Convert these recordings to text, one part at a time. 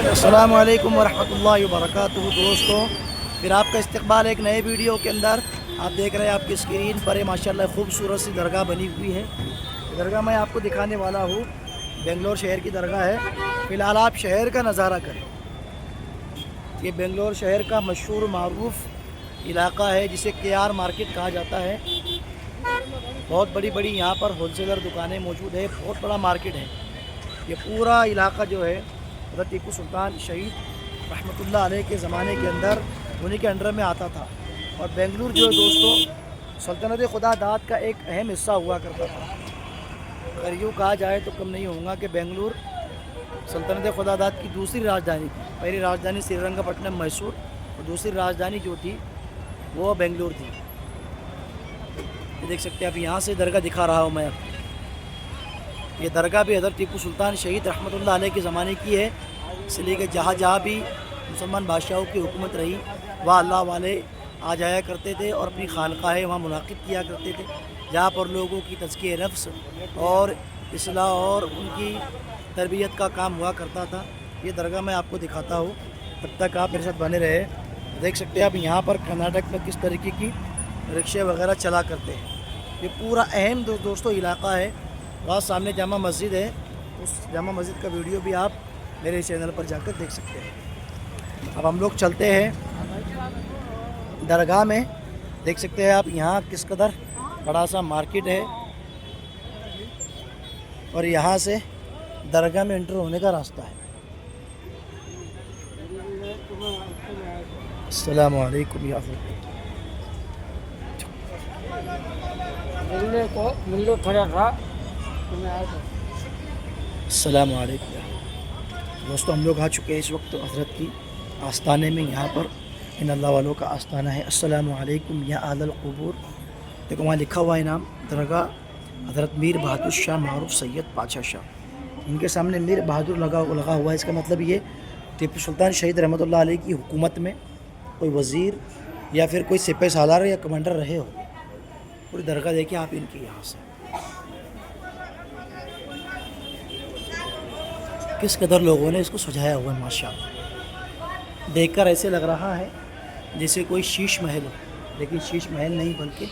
अस्सलाम वालेकुम वरहमतुल्लाहि वबरकातुहू। दोस्तों, फिर आपका इस्तकबाल एक नए वीडियो के अंदर। आप देख रहे हैं आपकी स्क्रीन पर माशाल्लाह खूबसूरत सी दरगाह बनी हुई है। दरगाह मैं आपको दिखाने वाला हूँ, बेंगलोर शहर की दरगाह है। फ़िलहाल आप शहर का नज़ारा करें। ये बेंगलोर शहर का मशहूर मारूफ इलाका है जिसे KR मार्केट कहा जाता है। बहुत बड़ी बड़ी यहाँ पर होलसेलर दुकानें मौजूद है, बहुत बड़ा मार्केट है। ये पूरा इलाका जो है हज़रत टीपू सुल्तान शहीद रहमतुल्लाह अलैह के ज़माने के अंदर उन्हीं के अंडर में आता था। और बेंगलुरु जो है दोस्तों सल्तनत खुदा दाद का एक अहम हिस्सा हुआ करता था। अगर यूँ कहा जाए तो कम नहीं होगा कि बेंगलुरु सल्तनत खुदा दाद की दूसरी राजधानी थी। पहली राजधानी श्रीरंगपट्टनम मैसूर और दूसरी राजधानी जो थी वो बेंगलुरु थी। ये देख सकते हैं आप, यहाँ से दरगाह दिखा रहा हूँ मैं। ये दरगाह भी हज़रत टीपू सुल्तान शहीद रहमतुल्लाह अलैह के ज़माने की है। इसलिए कि जहाँ जहाँ भी मुसलमान बादशाहों की हुकूमत रही वहाँ अल्लाह वाले आ जाया करते थे और अपनी खानकाहें वहाँ मुनाकिब किया करते थे, जहाँ पर लोगों की तज़किए नफ्स और इस्लाह और उनकी तरबियत का काम हुआ करता था। ये दरगाह मैं आपको दिखाता हूँ, तब तक आप मेरे साथ बने रहे। देख सकते हैं आप यहाँ पर कर्नाटक में किस तरीके की रिक्शे वगैरह चला करते हैं। ये पूरा अहम दोस्तों इलाका है। वहाँ सामने जामा मस्जिद है, उस जामा मस्जिद का वीडियो भी आप मेरे चैनल पर जाकर देख सकते हैं। अब हम लोग चलते हैं दरगाह में। देख सकते हैं आप यहाँ किस कदर बड़ा सा मार्केट है और यहाँ से दरगाह में एंटर होने का रास्ता है। अस्सलामु अलैकुम या मिलने खड़ा था। अस्सलामु अलैकुम। दोस्तों, हम लोग आ चुके हैं इस वक्त हज़रत की आस्थाने में। यहाँ पर इन अल्लाह वालों का आस्थाना है। अस्सलामु अलैकुम या आलल क़ुबूर। देखो वहाँ लिखा हुआ है नाम, दरगाह हज़रत मीर बहादुर शाह मारूफ सैयद पातशाह शाह। इनके सामने मीर बहादुर लगा हुआ है। इसका मतलब ये टीपू सुल्तान शहीद रहमतुल्लाह अलैह की हुकूमत में कोई वज़ीर या फिर कोई सिपह सालार या कमांडर रहे हो। पूरी दरगाह देखिए आप इनकी। यहाँ से किस कदर लोगों ने इसको सजाया हुआ है माशाअल्लाह। देखकर ऐसे लग रहा है जैसे कोई शीश महल हो, लेकिन शीश महल नहीं बल्कि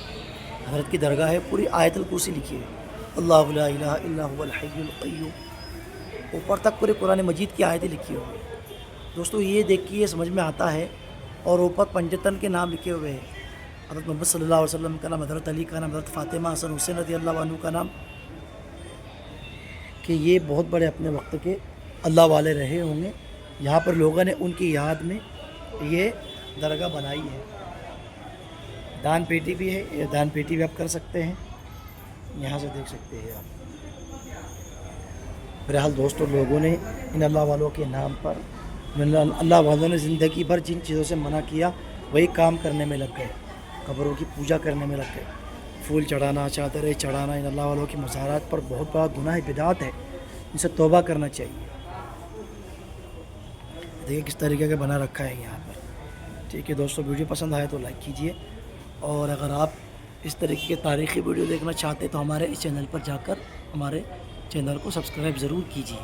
हज़रत की दरगाह है। पूरी आयतुल कुर्सी लिखी है, अल्लाहु ला इलाहा इल्ला हुवल हय्युल क़य्यूम। ऊपर तक पूरे कुरान मजीद की आयतें लिखी हुई है। दोस्तों, ये देख के ये समझ में आता है। और ऊपर पंजतन के नाम लिखे हुए हैं। हज़रत मोहम्मद सल्लल्लाहु अलैहि वसल्लम का नाम, हज़रत अली का नाम, हज़रत फ़ातिमा हसन हुसैन रज़ी अल्लाह अन्हु का नाम, कि ये बहुत बड़े अपने वक्त के अल्लाह वाले रहे होंगे। यहाँ पर लोगों ने उनकी याद में ये दरगाह बनाई है। दान पेटी भी है, ये दान पेटी भी आप कर सकते हैं। यहाँ से देख सकते हैं आप। बहरहाल दोस्तों, लोगों ने इन अल्लाह वालों के नाम पर, अल्लाह वालों ने ज़िंदगी भर जिन चीज़ों से मना किया वही काम करने में लग गए। कब्रों की पूजा करने में लग गए, फूल चढ़ाना, चादरें चढ़ाना। इन अल्लाह वालों की मज़ारात पर बहुत बड़ा गुनाह बिदअत है, इनसे तौबा करना चाहिए। देखिए किस तरीके का बना रखा है यहाँ पर। ठीक है दोस्तों, वीडियो पसंद आए तो लाइक कीजिए। और अगर आप इस तरीके के तारीख़ी वीडियो देखना चाहते हैं तो हमारे इस चैनल पर जाकर हमारे चैनल को सब्सक्राइब ज़रूर कीजिए।